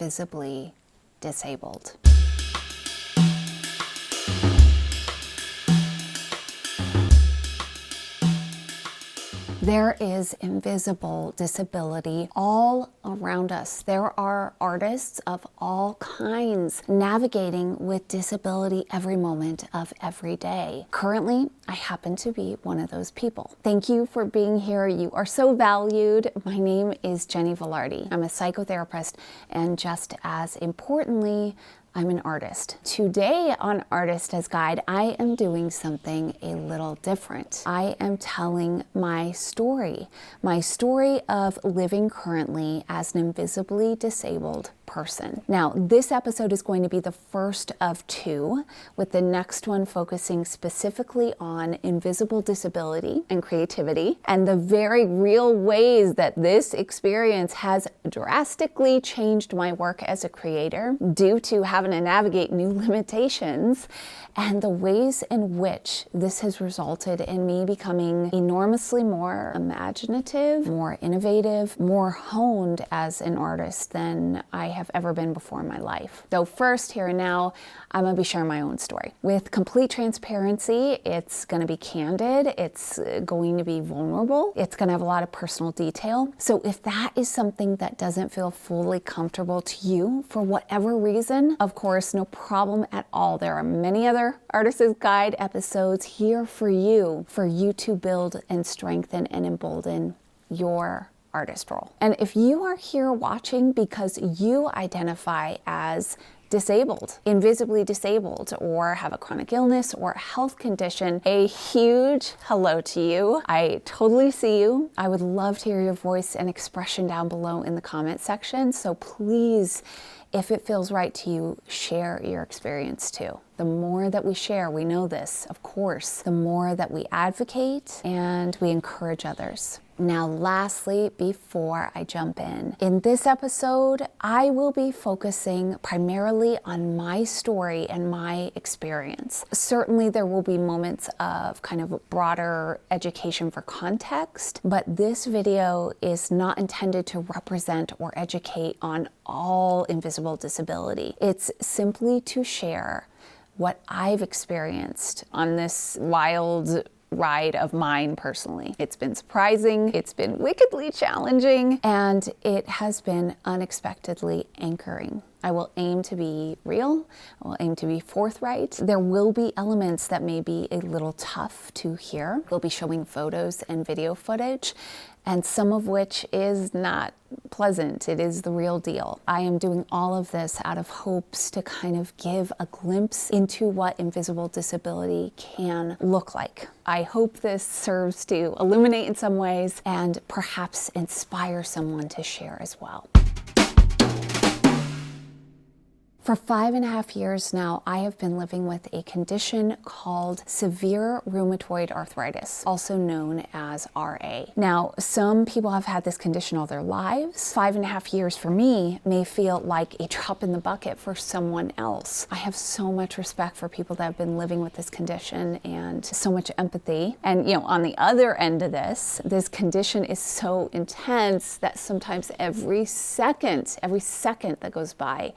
invisibly disabled. There is invisible disability all around us. There are artists of all kinds navigating with disability every moment of every day. Currently, I happen to be one of those people. Thank you for being here. You are so valued. My name is Jenny Velarde. I'm a psychotherapist, and just as importantly, I'm an artist. Today on Artist as Guide, I am doing something a little different. I am telling my story of living currently as an invisibly disabled person. Now, this episode is going to be the first of two, with the next one focusing specifically on invisible disability and creativity, and the very real ways that this experience has drastically changed my work as a creator due to having to navigate new limitations, and the ways in which this has resulted in me becoming enormously more imaginative, more innovative, more honed as an artist than I have ever been before in my life. Though first, here and now, I'm gonna be sharing my own story. With complete transparency, it's gonna be candid, it's going to be vulnerable, it's gonna have a lot of personal detail. So if that is something that doesn't feel fully comfortable to you for whatever reason, of course, no problem at all. There are many other Artist's Guide episodes here for you to build and strengthen and embolden your artist role. And if you are here watching because you identify as disabled, invisibly disabled, or have a chronic illness or a health condition, a huge hello to you. I totally see you. I would love to hear your voice and expression down below in the comment section. So please, if it feels right to you, share your experience too. The more that we share, we know this, of course, the more that we advocate and we encourage others. Now, lastly, before I jump in this episode, I will be focusing primarily on my story and my experience. Certainly, there will be moments of kind of broader education for context, but this video is not intended to represent or educate on all invisible disability. It's simply to share what I've experienced on this wild ride of mine personally. It's been surprising, it's been wickedly challenging, and it has been unexpectedly anchoring. I will aim to be real, I will aim to be forthright. There will be elements that may be a little tough to hear. We'll be showing photos and video footage, and some of which is not pleasant. It is the real deal. I am doing all of this out of hopes to kind of give a glimpse into what invisible disability can look like. I hope this serves to illuminate in some ways and perhaps inspire someone to share as well. For 5.5 years now, I have been living with a condition called severe rheumatoid arthritis, also known as RA. Now, some people have had this condition all their lives. 5.5 years for me may feel like a drop in the bucket for someone else. I have so much respect for people that have been living with this condition and so much empathy. And on the other end of this condition is so intense that sometimes every second that goes by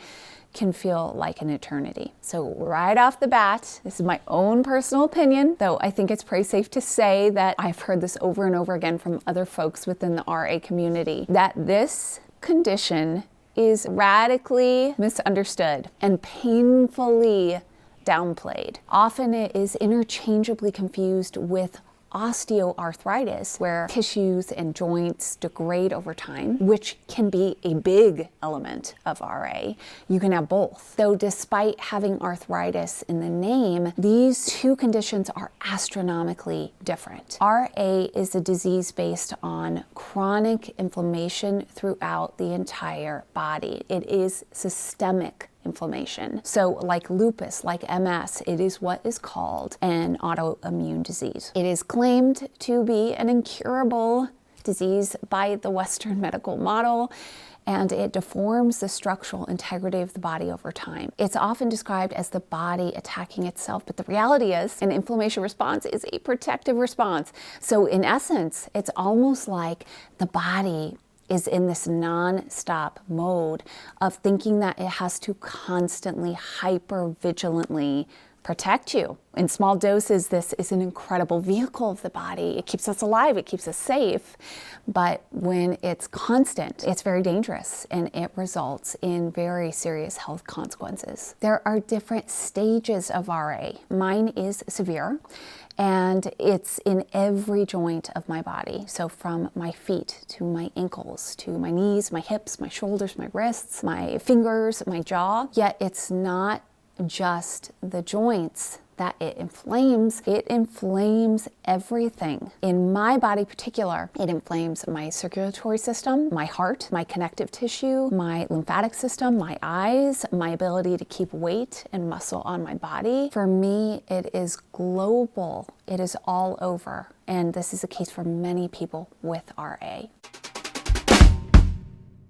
can feel like an eternity. So right off the bat, this is my own personal opinion, though I think it's pretty safe to say that I've heard this over and over again from other folks within the RA community, that this condition is radically misunderstood and painfully downplayed. Often it is interchangeably confused with osteoarthritis, where tissues and joints degrade over time, which can be a big element of RA. You can have both. Though despite having arthritis in the name, these two conditions are astronomically different. RA is a disease based on chronic inflammation throughout the entire body. It is systemic inflammation. So like lupus, like MS, it is what is called an autoimmune disease. It is claimed to be an incurable disease by the Western medical model, and it deforms the structural integrity of the body over time. It's often described as the body attacking itself, but the reality is an inflammation response is a protective response. So in essence, it's almost like the body is in this non-stop mode of thinking that it has to constantly, hyper-vigilantly protect you. In small doses, this is an incredible vehicle of the body. It keeps us alive, it keeps us safe. But when it's constant, it's very dangerous and it results in very serious health consequences. There are different stages of RA. Mine is severe, and it's in every joint of my body. So from my feet to my ankles, to my knees, my hips, my shoulders, my wrists, my fingers, my jaw. Yet it's not just the joints that it inflames everything. In my body particular, it inflames my circulatory system, my heart, my connective tissue, my lymphatic system, my eyes, my ability to keep weight and muscle on my body. For me, it is global. It is all over. And this is the case for many people with RA.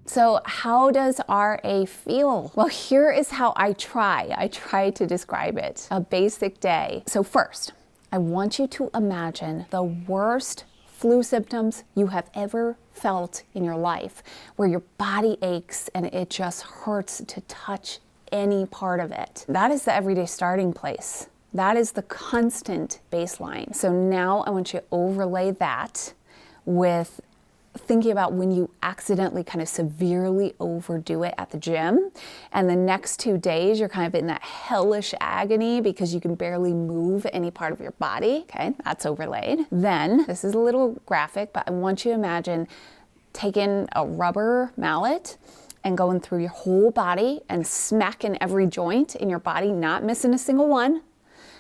So how does RA feel? Well, here is how I try to describe it. A basic day. So first, I want you to imagine the worst flu symptoms you have ever felt in your life, where your body aches and it just hurts to touch any part of it. That is the everyday starting place. That is the constant baseline. So now I want you to overlay that with thinking about when you accidentally kind of severely overdo it at the gym, and the next 2 days you're kind of in that hellish agony because you can barely move any part of your body. Okay, that's overlaid. Then, this is a little graphic, but I want you to imagine taking a rubber mallet and going through your whole body and smacking every joint in your body, not missing a single one.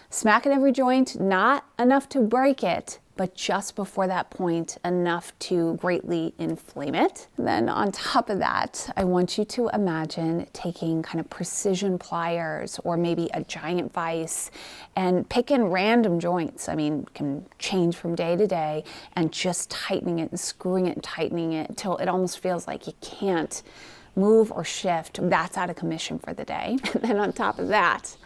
Smacking every joint, not enough to break it, but just before that point, enough to greatly inflame it. Then on top of that, I want you to imagine taking kind of precision pliers or maybe a giant vise and picking random joints. I mean, can change from day to day, and just tightening it and screwing it and tightening it until it almost feels like you can't move or shift. That's out of commission for the day. And then on top of that,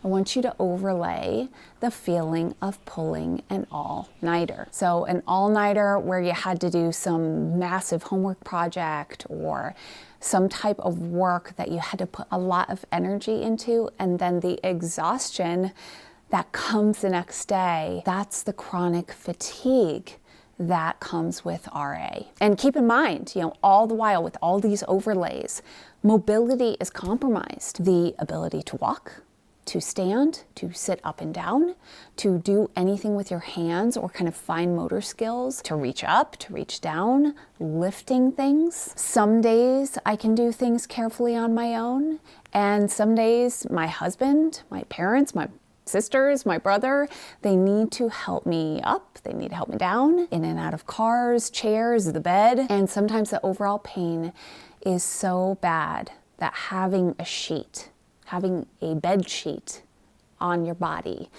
I want you to overlay the feeling of pulling an all-nighter. So an all-nighter where you had to do some massive homework project or some type of work that you had to put a lot of energy into, and then the exhaustion that comes the next day. That's the chronic fatigue that comes with RA. And keep in mind, all the while with all these overlays, mobility is compromised. The ability to walk, to stand, to sit up and down, to do anything with your hands or kind of fine motor skills, to reach up, to reach down, lifting things. Some days I can do things carefully on my own, and some days my husband, my parents, my sisters, my brother, they need to help me up, they need to help me down, in and out of cars, chairs, the bed. And sometimes the overall pain is so bad that having a sheet, having a bed sheet on your body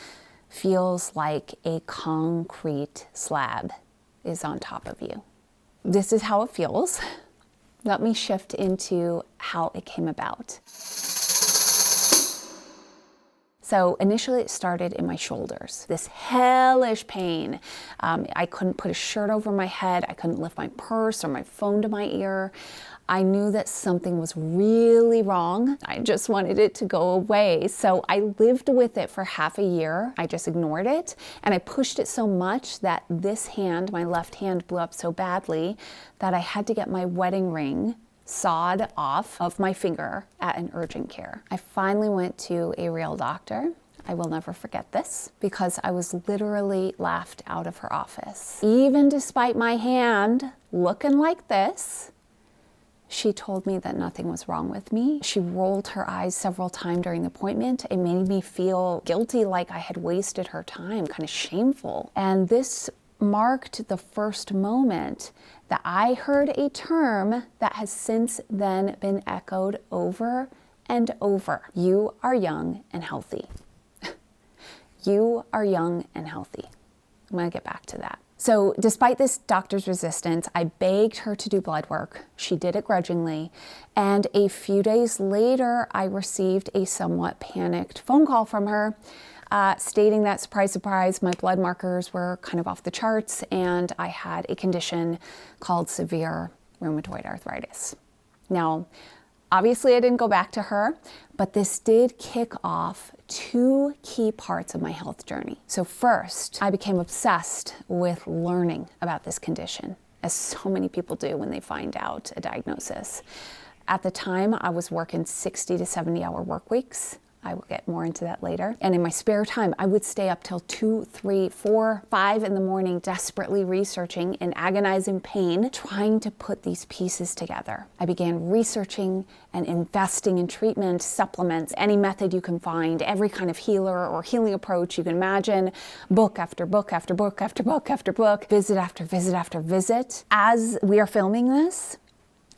feels like a concrete slab is on top of you. This is how it feels. Let me shift into how it came about. So initially it started in my shoulders, this hellish pain. I couldn't put a shirt over my head. I couldn't lift my purse or my phone to my ear. I knew that something was really wrong. I just wanted it to go away. So I lived with it for half a year. I just ignored it, and I pushed it so much that this hand, my left hand, blew up so badly that I had to get my wedding ring sawed off of my finger at an urgent care. I finally went to a real doctor. I will never forget this because I was literally laughed out of her office. Even despite my hand looking like this, she told me that nothing was wrong with me. She rolled her eyes several times during the appointment. It made me feel guilty, like I had wasted her time, kind of shameful. And this marked the first moment that I heard a term that has since then been echoed over and over. You are young and healthy. You are young and healthy. I'm going to get back to that. So despite this doctor's resistance, I begged her to do blood work. She did it grudgingly. And a few days later, I received a somewhat panicked phone call from her stating that, surprise, surprise, my blood markers were kind of off the charts and I had a condition called severe rheumatoid arthritis. Now, obviously I didn't go back to her, but this did kick off two key parts of my health journey. So first, I became obsessed with learning about this condition, as so many people do when they find out a diagnosis. At the time, I was working 60 to 70-hour work weeks. I will get more into that later. And in my spare time, I would stay up till 2, 3, 4, 5 in the morning, desperately researching in agonizing pain, trying to put these pieces together. I began researching and investing in treatment, supplements, any method you can find, every kind of healer or healing approach you can imagine, book after book after book after book after book, visit after visit after visit. As we are filming this,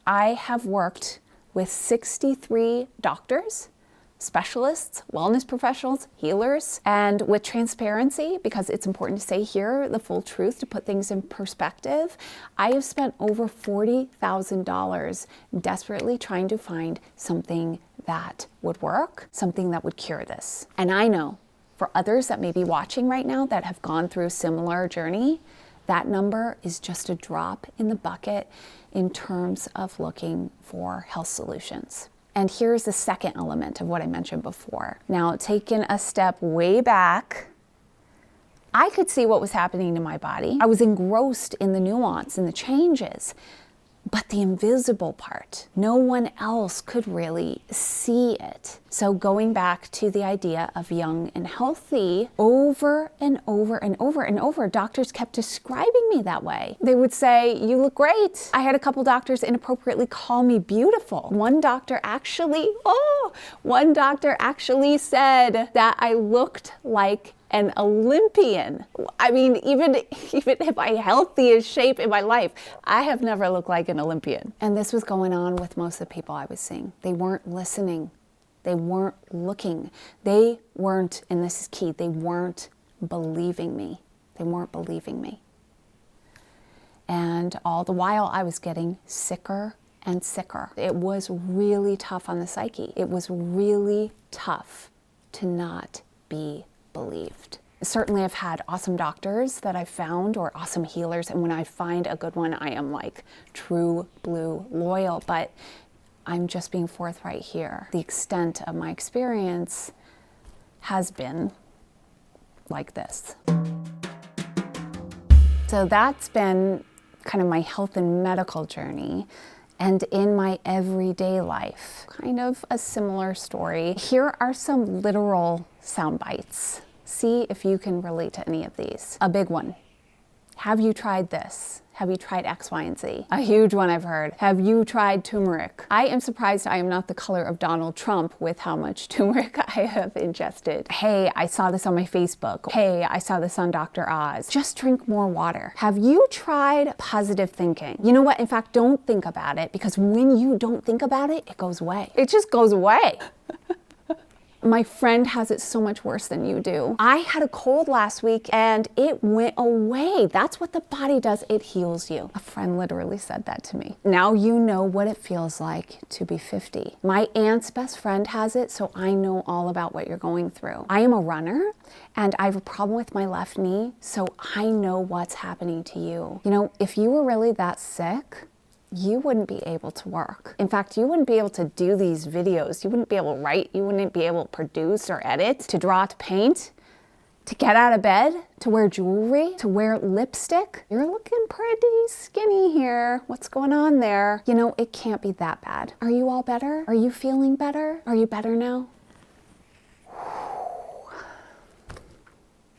I have worked with 63 doctors, specialists, wellness professionals, healers, and with transparency, because it's important to say here the full truth to put things in perspective, I have spent over $40,000 desperately trying to find something that would work, something that would cure this. And I know for others that may be watching right now that have gone through a similar journey, that number is just a drop in the bucket in terms of looking for health solutions. And here's the second element of what I mentioned before. Now, taking a step way back, I could see what was happening to my body. I was engrossed in the nuance and the changes, but the invisible part, no one else could really see it. So going back to the idea of young and healthy, over and over and over and over, doctors kept describing me that way. They would say, "You look great." I had a couple doctors inappropriately call me beautiful. One doctor actually said that I looked like an Olympian. I mean, even if I healthiest shape in my life, I have never looked like an Olympian. And this was going on with most of the people I was seeing. They weren't listening. They weren't looking. They weren't, and this is key, they weren't believing me. They weren't believing me. And all the while I was getting sicker and sicker. It was really tough on the psyche. It was really tough to not be believed. Certainly I've had awesome doctors that I've found, or awesome healers, and when I find a good one, I am like true blue loyal, but I'm just being forthright here. The extent of my experience has been like this. So that's been kind of my health and medical journey. And in my everyday life, kind of a similar story. Here are some literal sound bites. See if you can relate to any of these. A big one. Have you tried this? Have you tried X, Y, and Z? A huge one I've heard. Have you tried turmeric? I am surprised I am not the color of Donald Trump with how much turmeric I have ingested. Hey, I saw this on my Facebook. Hey, I saw this on Dr. Oz. Just drink more water. Have you tried positive thinking? You know what? In fact, don't think about it, because when you don't think about it, it goes away. It just goes away. My friend has it so much worse than you do. I had a cold last week and it went away. That's what the body does. It heals you. A friend literally said that to me. Now you know what it feels like to be 50. My aunt's best friend has it, so I know all about what you're going through. I am a runner and I have a problem with my left knee, so I know what's happening to you. You know, if you were really that sick, you wouldn't be able to work. In fact, you wouldn't be able to do these videos. You wouldn't be able to write. You wouldn't be able to produce or edit, to draw, to paint, to get out of bed, to wear jewelry, to wear lipstick. You're looking pretty skinny here. What's going on there? You know, it can't be that bad. Are you all better? Are you feeling better? Are you better now?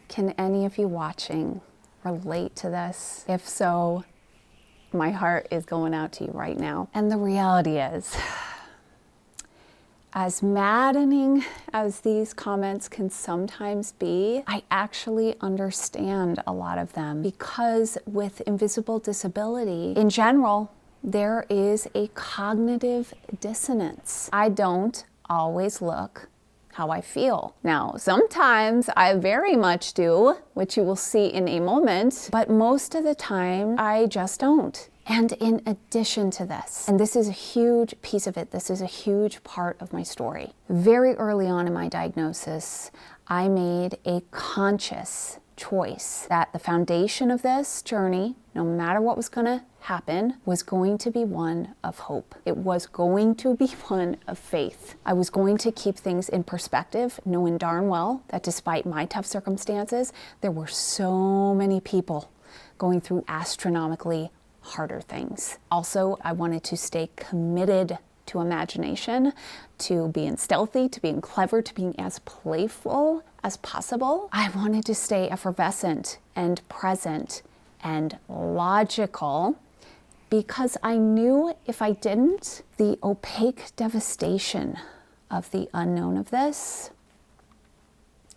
Can any of you watching relate to this? If so, my heart is going out to you right now. And the reality is, as maddening as these comments can sometimes be, I actually understand a lot of them, because with invisible disability, in general, there is a cognitive dissonance. I don't always look how I feel. Now, sometimes I very much do, which you will see in a moment, but most of the time I just don't. And in addition to this, and this is a huge piece of it, this is a huge part of my story. Very early on in my diagnosis, I made a conscious choice that the foundation of this journey, no matter what was going to happen, was going to be one of hope. It was going to be one of faith. I was going to keep things in perspective, knowing darn well that despite my tough circumstances, there were so many people going through astronomically harder things. Also, I wanted to stay committed to imagination, to being stealthy, to being clever, to being as playful as possible. I wanted to stay effervescent and present and logical, because I knew if I didn't, the opaque devastation of the unknown of this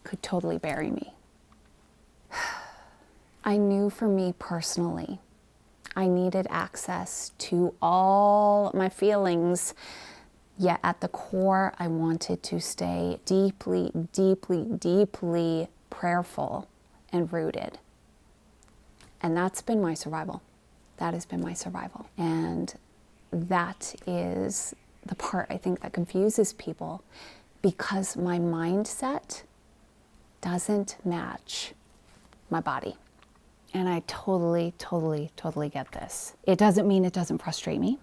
could totally bury me. I knew for me personally, I needed access to all my feelings, yet at the core, I wanted to stay deeply, deeply, deeply prayerful and rooted. And that's been my survival. That has been my survival. And that is the part I think that confuses people, because my mindset doesn't match my body. And I totally, totally, totally get this. It doesn't mean it doesn't frustrate me.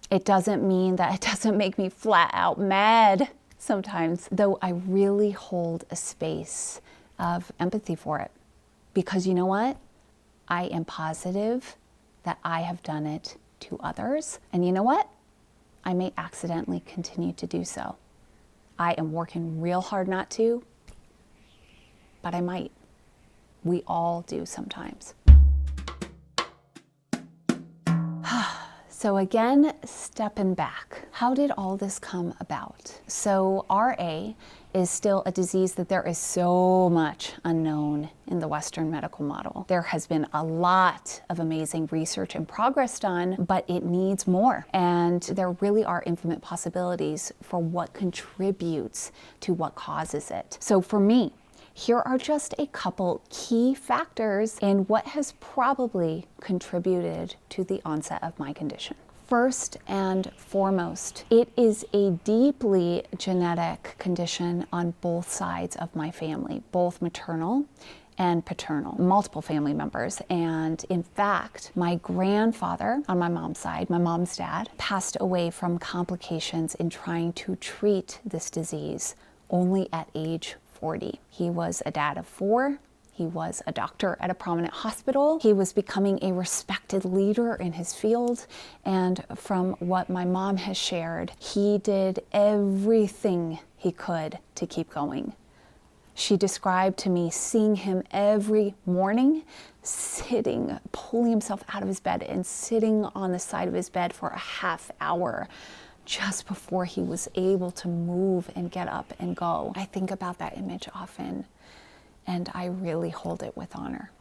It doesn't mean that it doesn't make me flat out mad sometimes, though I really hold a space of empathy for it. Because you know what? I am positive that I have done it to others. And you know what? I may accidentally continue to do so. I am working real hard not to, but I might. We all do sometimes. So again, stepping back, how did all this come about? So RA is still a disease that there is so much unknown in the Western medical model. There has been a lot of amazing research and progress done, but it needs more. And there really are infinite possibilities for what contributes to what causes it. So for me, here are just a couple key factors in what has probably contributed to the onset of my condition. First and foremost, it is a deeply genetic condition on both sides of my family, both maternal and paternal, multiple family members. And in fact, my grandfather on my mom's side, my mom's dad, passed away from complications in trying to treat this disease only at age 40. He was a dad of 4. He was a doctor at a prominent hospital. He was becoming a respected leader in his field. And from what my mom has shared, he did everything he could to keep going. She described to me seeing him every morning sitting, pulling himself out of his bed and sitting on the side of his bed for a half hour just before he was able to move and get up and go. I think about that image often, and I really hold it with honor.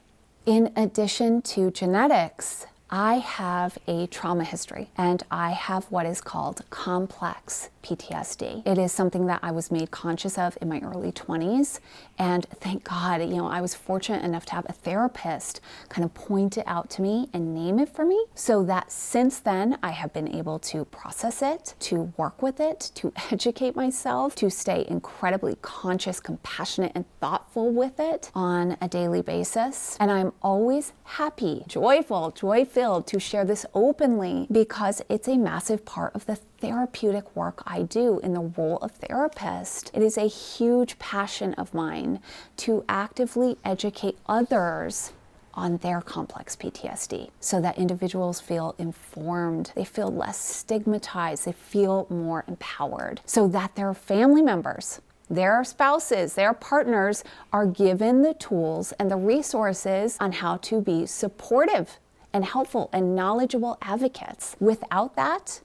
In addition to genetics, I have a trauma history, and I have what is called complex PTSD. It is something that I was made conscious of in my early 20s, and thank God, I was fortunate enough to have a therapist kind of point it out to me and name it for me, so that since then I have been able to process it, to work with it, to educate myself, to stay incredibly conscious, compassionate, and thoughtful with it on a daily basis. And I'm always happy, joyful, joy-filled to share this openly, because it's a massive part of the therapeutic work I do in the role of therapist. It is a huge passion of mine to actively educate others on their complex PTSD so that individuals feel informed, they feel less stigmatized, they feel more empowered, so that their family members, their spouses, their partners are given the tools and the resources on how to be supportive and helpful and knowledgeable advocates. Without that,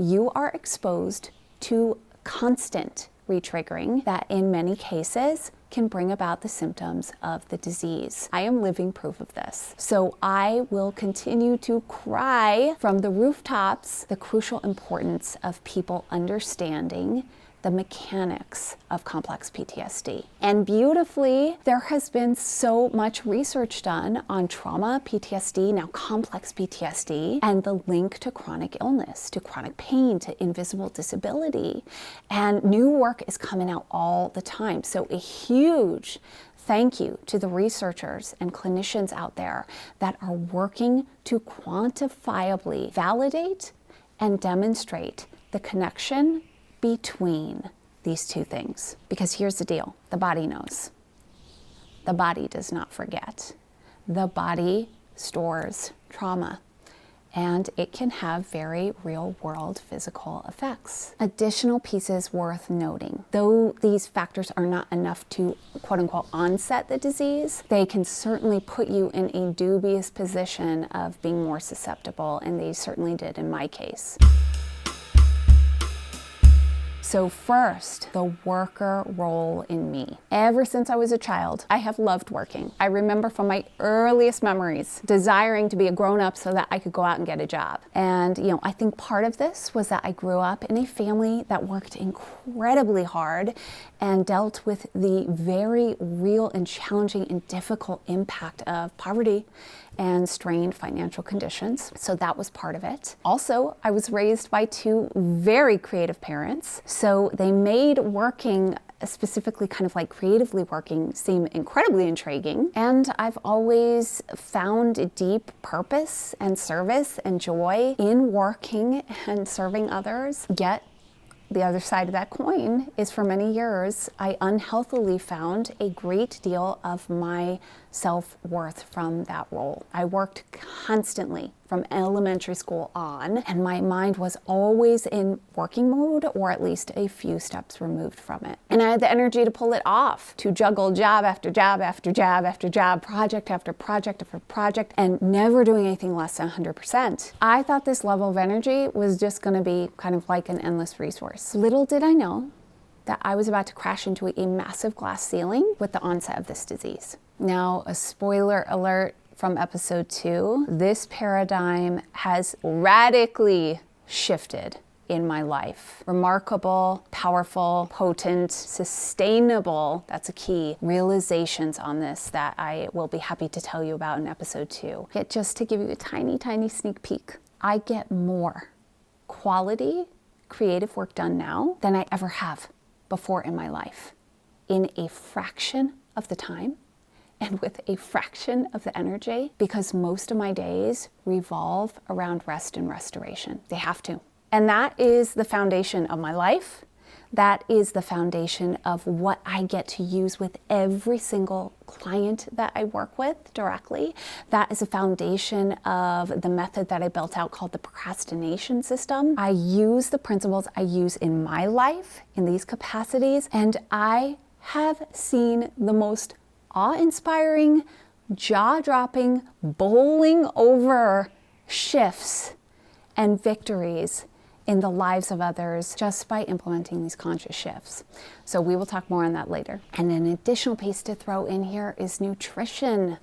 you are exposed to constant retriggering that in many cases can bring about the symptoms of the disease. I am living proof of this. So I will continue to cry from the rooftops the crucial importance of people understanding the mechanics of complex PTSD. And beautifully, there has been so much research done on trauma, PTSD, now complex PTSD, and the link to chronic illness, to chronic pain, to invisible disability. And new work is coming out all the time. So a huge thank you to the researchers and clinicians out there that are working to quantifiably validate and demonstrate the connection between these two things. Because here's the deal, the body knows. The body does not forget. The body stores trauma, and it can have very real world physical effects. Additional pieces worth noting. Though these factors are not enough to quote unquote onset the disease, they can certainly put you in a dubious position of being more susceptible, and they certainly did in my case. So first, the worker role in me. Ever since I was a child, I have loved working. I remember from my earliest memories desiring to be a grown-up so that I could go out and get a job. And I think part of this was that I grew up in a family that worked incredibly hard and dealt with the very real and challenging and difficult impact of poverty and strained financial conditions. So that was part of it. Also, I was raised by two very creative parents. So they made working, specifically kind of like creatively working, seem incredibly intriguing. And I've always found deep purpose and service and joy in working and serving others. Yet, the other side of that coin is for many years, I unhealthily found a great deal of my self-worth from that role. I worked constantly from elementary school on, and my mind was always in working mode, or at least a few steps removed from it. And I had the energy to pull it off, to juggle job after job after job after job, project after project after project, and never doing anything less than 100%. I thought this level of energy was just gonna be kind of like an endless resource. Little did I know that I was about to crash into a massive glass ceiling with the onset of this disease. Now, a spoiler alert from episode 2, this paradigm has radically shifted in my life. Remarkable, powerful, potent, sustainable, that's a key, realizations on this that I will be happy to tell you about in episode 2. Yet just to give you a tiny, tiny sneak peek, I get more quality, creative work done now than I ever have before in my life, in a fraction of the time and with a fraction of the energy, because most of my days revolve around rest and restoration. They have to. And that is the foundation of my life. That is the foundation of what I get to use with every single client that I work with directly. That is a foundation of the method that I built out called the procrastination system. I use the principles I use in my life in these capacities, and I have seen the most awe-inspiring, jaw-dropping, bowling over shifts and victories in the lives of others just by implementing these conscious shifts. So we will talk more on that later. And an additional piece to throw in here is nutrition.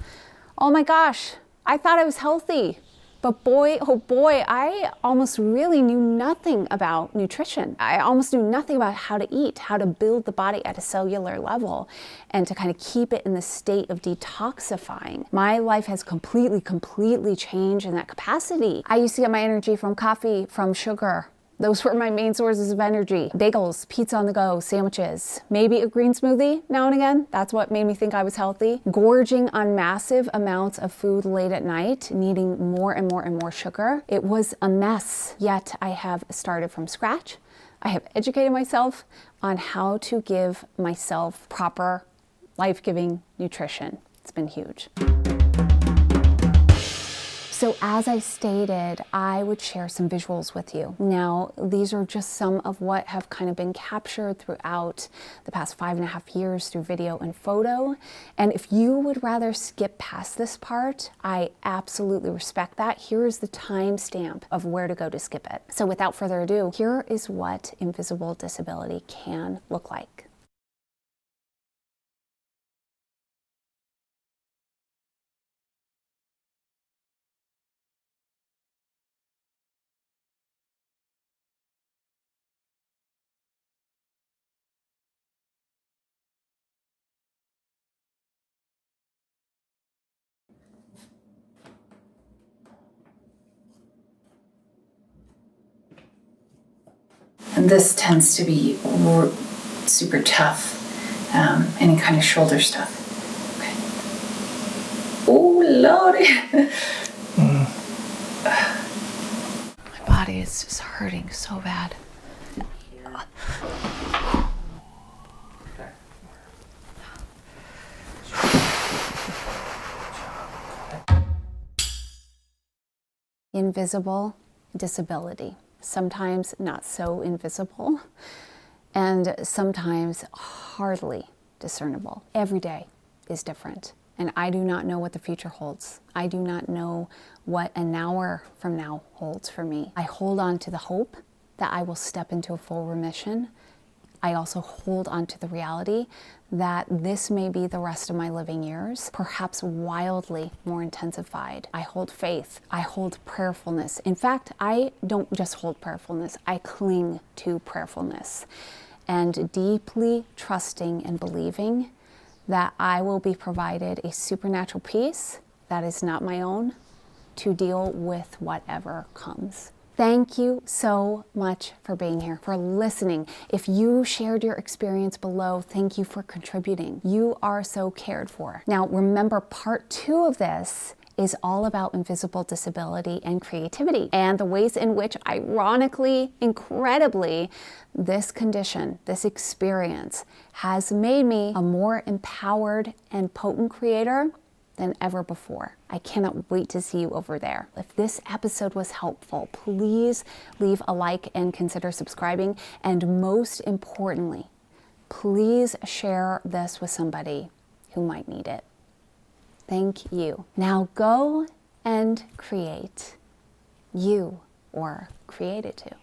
Oh my gosh, I thought I was healthy. But boy, oh boy, I almost really knew nothing about nutrition. I almost knew nothing about how to eat, how to build the body at a cellular level, and to kind of keep it in the state of detoxifying. My life has completely changed in that capacity. I used to get my energy from coffee, from sugar. Those were my main sources of energy. Bagels, pizza on the go, sandwiches, maybe a green smoothie now and again. That's what made me think I was healthy. Gorging on massive amounts of food late at night, needing more and more sugar. It was a mess, yet I have started from scratch. I have educated myself on how to give myself proper, life-giving nutrition. It's been huge. So as I stated, I would share some visuals with you. Now, these are just some of what have kind of been captured throughout the past 5.5 years through video and photo. And if you would rather skip past this part, I absolutely respect that. Here is the timestamp of where to go to skip it. So without further ado, here is what invisible disability can look like. And this tends to be super tough, any kind of shoulder stuff. Okay. Oh, Lordy. My body is just hurting so bad. Invisible disability. Sometimes not so invisible, and sometimes hardly discernible. Every day is different, and I do not know what the future holds. I do not know what an hour from now holds for me. I hold on to the hope that I will step into a full remission. I also hold on to the reality that this may be the rest of my living years, perhaps wildly more intensified. I hold faith. I hold prayerfulness. In fact, I don't just hold prayerfulness, I cling to prayerfulness, and deeply trusting and believing that I will be provided a supernatural peace that is not my own to deal with whatever comes. Thank you so much for being here, for listening. If you shared your experience below, thank you for contributing. You are so cared for. Now, remember, part 2 of this is all about invisible disability and creativity, and the ways in which, ironically, incredibly, this condition, this experience has made me a more empowered and potent creator than ever before. I cannot wait to see you over there. If this episode was helpful, please leave a like and consider subscribing. And most importantly, please share this with somebody who might need it. Thank you. Now go and create. You were created to.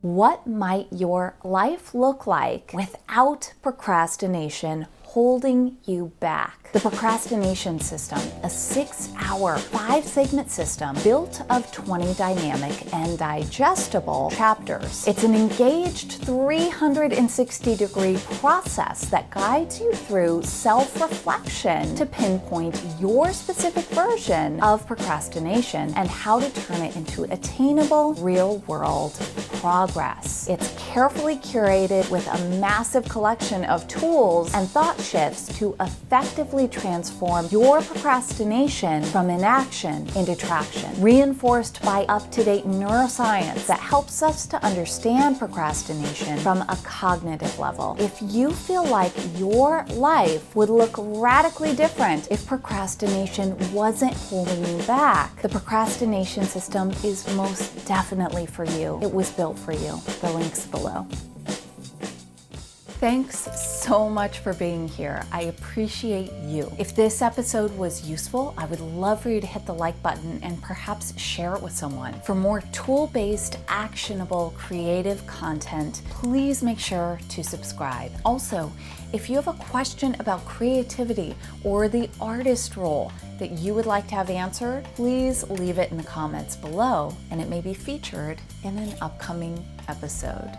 What might your life look like without procrastination holding you back? The procrastination system, a 6-hour, 5-segment system built of 20 dynamic and digestible chapters. It's an engaged 360-degree process that guides you through self-reflection to pinpoint your specific version of procrastination and how to turn it into attainable, real-world progress. It's carefully curated with a massive collection of tools and thought shifts to effectively transform your procrastination from inaction into traction, reinforced by up-to-date neuroscience that helps us to understand procrastination from a cognitive level. If you feel like your life would look radically different if procrastination wasn't holding you back, the procrastination system is most definitely for you. It was built for you. The link's below. Thanks so much for being here. I appreciate you. If this episode was useful, I would love for you to hit the like button and perhaps share it with someone. For more tool-based, actionable, creative content, please make sure to subscribe. Also, if you have a question about creativity or the artist role that you would like to have answered, please leave it in the comments below, and it may be featured in an upcoming episode.